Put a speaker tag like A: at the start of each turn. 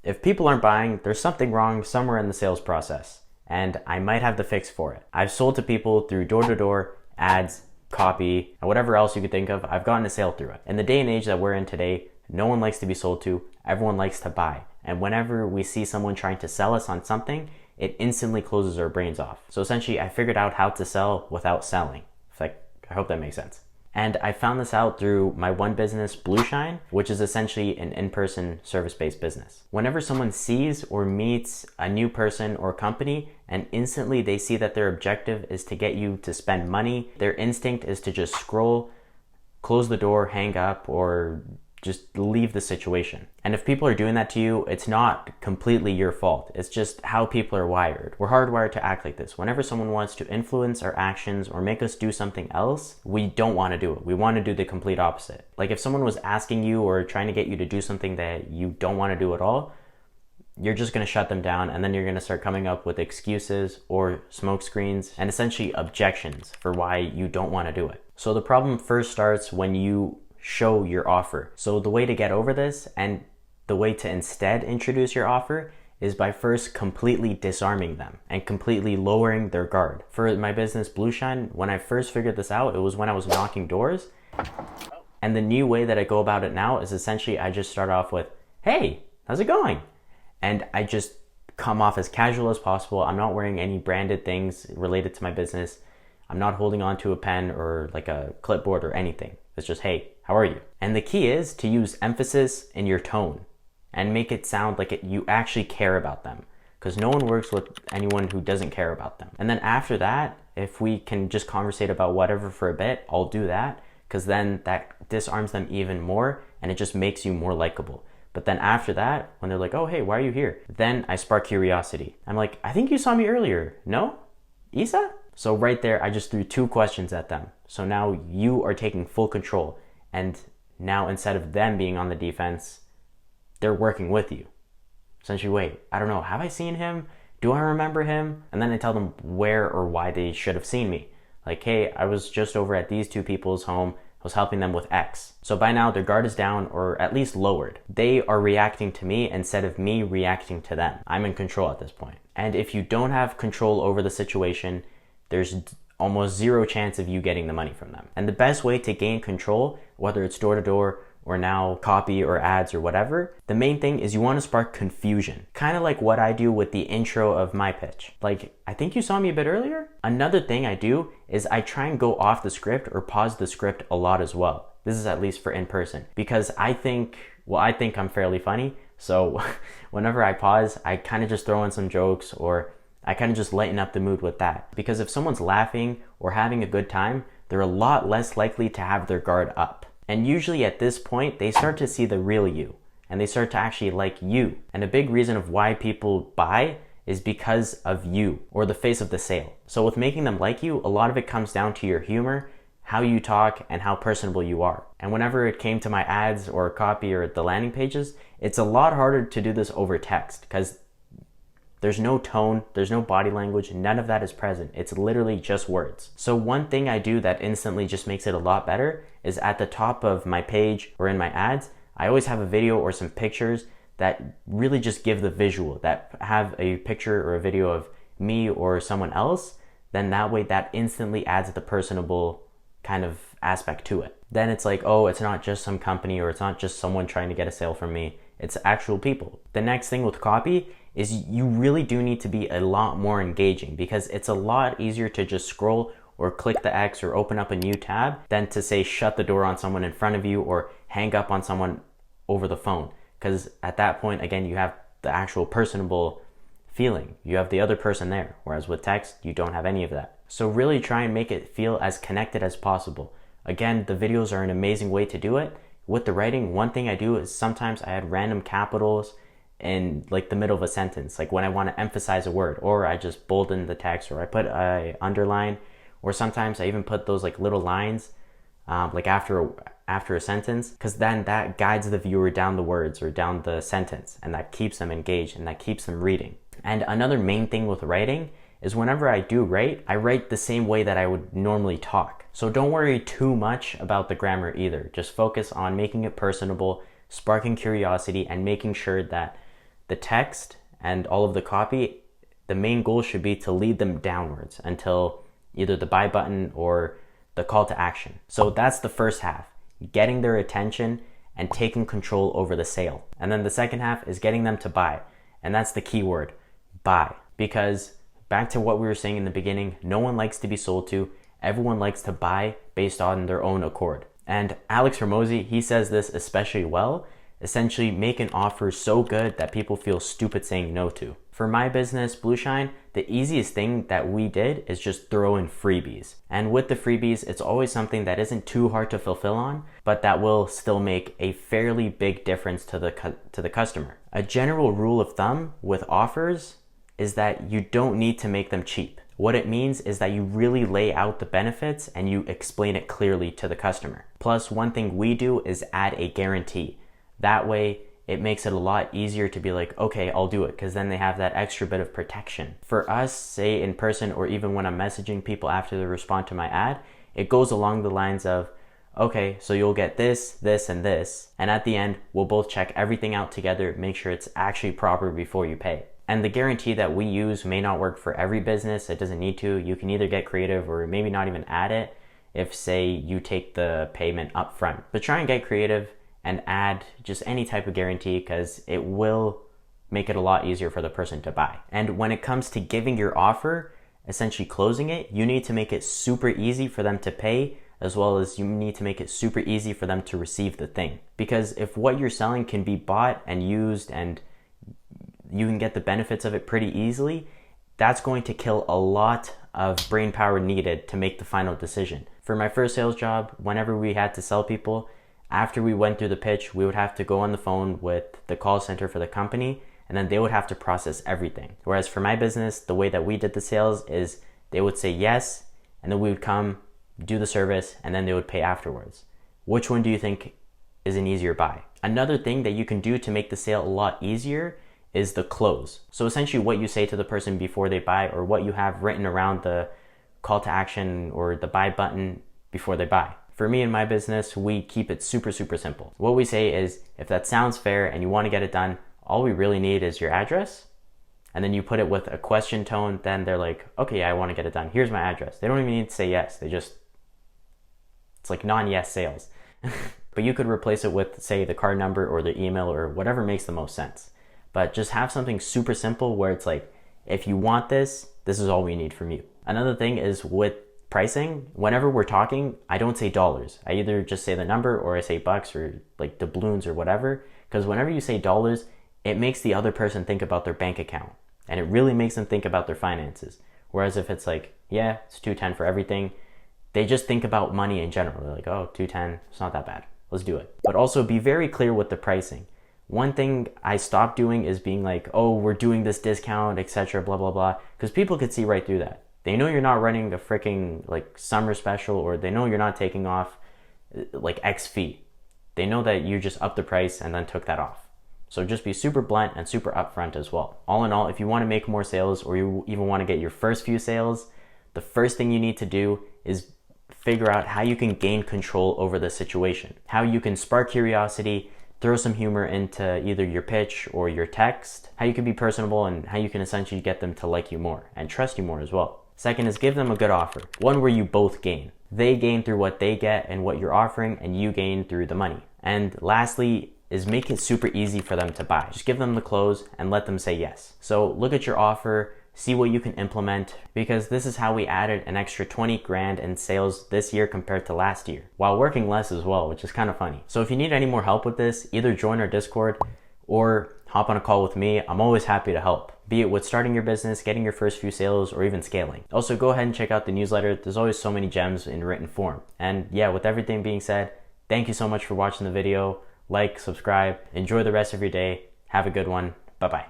A: If people aren't buying, there's something wrong somewhere in the sales process, and I might have the fix for it. I've sold to people through door-to-door, ads, copy, and whatever else you could think of. I've gotten a sale through it. In the day and age that we're in today, no one likes to be sold to, everyone likes to buy. And whenever we see someone trying to sell us on something, it instantly closes our brains off. So essentially, I figured out how to sell without selling. I hope that makes sense. And I found this out through my one business, Blueshine, which is essentially an in-person service-based business. Whenever someone sees or meets a new person or company and instantly they see that their objective is to get you to spend money, their instinct is to just scroll, close the door, hang up, or just leave the situation. And if people are doing that to you, it's not completely your fault. It's just how people are wired. We're hardwired to act like this. Whenever someone wants to influence our actions or make us do something else, we don't want to do it. We want to do the complete opposite. Like if someone was asking you or trying to get you to do something that you don't want to do at all, you're just going to shut them down, and then you're going to start coming up with excuses or smoke screens and essentially objections for why you don't want to do it. So the problem first starts when you show your offer. So the way to get over this and the way to instead introduce your offer is by first completely disarming them and completely lowering their guard. For my business Blueshine, when I first figured this out, it was when I was knocking doors. And the new way that I go about it now is essentially I just start off with, "Hey, how's it going?" And I just come off as casual as possible. I'm not wearing any branded things related to my business. I'm not holding on to a pen or like a clipboard or anything. It's just, "Hey, how are you?" And the key is to use emphasis in your tone and make it sound like you actually care about them, because no one works with anyone who doesn't care about them. And then after that, if we can just conversate about whatever for a bit, I'll do that, because then that disarms them even more and it just makes you more likable. But then after that, when they're like, "Oh, hey, why are you here?" Then I spark curiosity. I'm like, "I think you saw me earlier. No? Issa?" So right there, I just threw 2 questions at them. So now you are taking full control. And now instead of them being on the defense, they're working with you. Essentially, wait, I don't know, have I seen him? Do I remember him? And then I tell them where or why they should have seen me. Like, "Hey, I was just over at these 2 people's home. I was helping them with X." So by now their guard is down, or at least lowered. They are reacting to me instead of me reacting to them. I'm in control at this point. And if you don't have control over the situation, there's almost 0 chance of you getting the money from them. And the best way to gain control, whether it's door to door or now copy or ads or whatever, the main thing is you want to spark confusion. Kind of like what I do with the intro of my pitch. Like, "I think you saw me a bit earlier?" Another thing I do is I try and go off the script or pause the script a lot as well. This is at least for in person, because I think I'm fairly funny. So whenever I pause, I kind of just throw in some jokes, or I kind of just lighten up the mood with that. Because if someone's laughing or having a good time, they're a lot less likely to have their guard up. And usually at this point, they start to see the real you, and they start to actually like you. And a big reason of why people buy is because of you, or the face of the sale. So with making them like you, a lot of it comes down to your humor, how you talk, and how personable you are. And whenever it came to my ads or copy or the landing pages, it's a lot harder to do this over text, because there's no tone, there's no body language, none of that is present. It's literally just words. So one thing I do that instantly just makes it a lot better is at the top of my page or in my ads, I always have a video or some pictures that really just give the visual, that have a picture or a video of me or someone else. Then that way that instantly adds the personable kind of aspect to it. Then it's like, oh, it's not just some company, or it's not just someone trying to get a sale from me. It's actual people. The next thing with copy is you really do need to be a lot more engaging, because it's a lot easier to just scroll or click the X or open up a new tab than to say shut the door on someone in front of you or hang up on someone over the phone. Because at that point, again, you have the actual personable feeling. You have the other person there, whereas with text, you don't have any of that. So really try and make it feel as connected as possible. Again, the videos are an amazing way to do it. With the writing, one thing I do is sometimes I add random capitals in like the middle of a sentence, like when I want to emphasize a word, or I just bolden the text, or I put a underline, or sometimes I even put those like little lines like after a sentence, because then that guides the viewer down the words or down the sentence, and that keeps them engaged and that keeps them reading. And another main thing with writing is whenever I do write, I write the same way that I would normally talk. So don't worry too much about the grammar either. Just focus on making it personable, sparking curiosity, and making sure that the text and all of the copy, the main goal should be to lead them downwards until either the buy button or the call to action. So that's the first half, getting their attention and taking control over the sale. And then the second half is getting them to buy. And that's the key word, buy. Because back to what we were saying in the beginning, no one likes to be sold to. Everyone likes to buy based on their own accord. And Alex Hormozi, he says this especially well. Essentially, make an offer so good that people feel stupid saying no to. For my business, Blueshine, the easiest thing that we did is just throw in freebies. And with the freebies, it's always something that isn't too hard to fulfill on, but that will still make a fairly big difference to the customer. A general rule of thumb with offers is that you don't need to make them cheap. What it means is that you really lay out the benefits and you explain it clearly to the customer. Plus, one thing we do is add a guarantee. That way, it makes it a lot easier to be like, okay, I'll do it, because then they have that extra bit of protection. For us, say in person or even when I'm messaging people after they respond to my ad, it goes along the lines of, okay, so you'll get this, this, and this. And at the end, we'll both check everything out together, make sure it's actually proper before you pay. And the guarantee that we use may not work for every business. It doesn't need to. You can either get creative or maybe not even add it if, say, you take the payment up front. But try and get creative and add just any type of guarantee, because it will make it a lot easier for the person to buy. And when it comes to giving your offer, essentially closing it, you need to make it super easy for them to pay, as well as you need to make it super easy for them to receive the thing. Because if what you're selling can be bought and used and you can get the benefits of it pretty easily, that's going to kill a lot of brain power needed to make the final decision. For my first sales job, whenever we had to sell people, after we went through the pitch, we would have to go on the phone with the call center for the company, and then they would have to process everything. Whereas for my business, the way that we did the sales is they would say yes, and then we would come, do the service, and then they would pay afterwards. Which one do you think is an easier buy? Another thing that you can do to make the sale a lot easier is the close. So essentially what you say to the person before they buy, or what you have written around the call to action or the buy button before they buy. For me in my business, we keep it super, super simple. What we say is, if that sounds fair and you want to get it done, all we really need is your address. And then you put it with a question tone, then they're like, okay, yeah, I want to get it done. Here's my address. They don't even need to say yes. It's like non-yes sales. But you could replace it with, say, the card number or the email or whatever makes the most sense. But just have something super simple where it's like, if you want this, this is all we need from you. Another thing is with pricing, whenever we're talking, I don't say dollars. I either just say the number or I say bucks or like doubloons or whatever. Because whenever you say dollars, it makes the other person think about their bank account. And it really makes them think about their finances. Whereas if it's like, yeah, it's $210 for everything, they just think about money in general. They're like, oh, $210, it's not that bad. Let's do it. But also be very clear with the pricing. One thing I stopped doing is being like, oh, we're doing this discount, etc., blah, blah, blah. Because people could see right through that. They know you're not running a freaking like summer special, or they know you're not taking off like X fee. They know that you just upped the price and then took that off. So just be super blunt and super upfront as well. All in all, if you want to make more sales, or you even want to get your first few sales, the first thing you need to do is figure out how you can gain control over the situation, how you can spark curiosity, throw some humor into either your pitch or your text, how you can be personable, and how you can essentially get them to like you more and trust you more as well. Second is give them a good offer, one where you both gain. They gain through what they get and what you're offering, and you gain through the money. And lastly is make it super easy for them to buy. Just give them the close and let them say yes. So look at your offer, see what you can implement, because this is how we added an extra 20 grand in sales this year compared to last year, while working less as well, which is kind of funny. So if you need any more help with this, either join our Discord or hop on a call with me. I'm always happy to help, be it with starting your business, getting your first few sales, or even scaling. Also, go ahead and check out the newsletter. There's always so many gems in written form. And yeah, with everything being said, thank you so much for watching the video. Like, subscribe, enjoy the rest of your day. Have a good one. Bye-bye.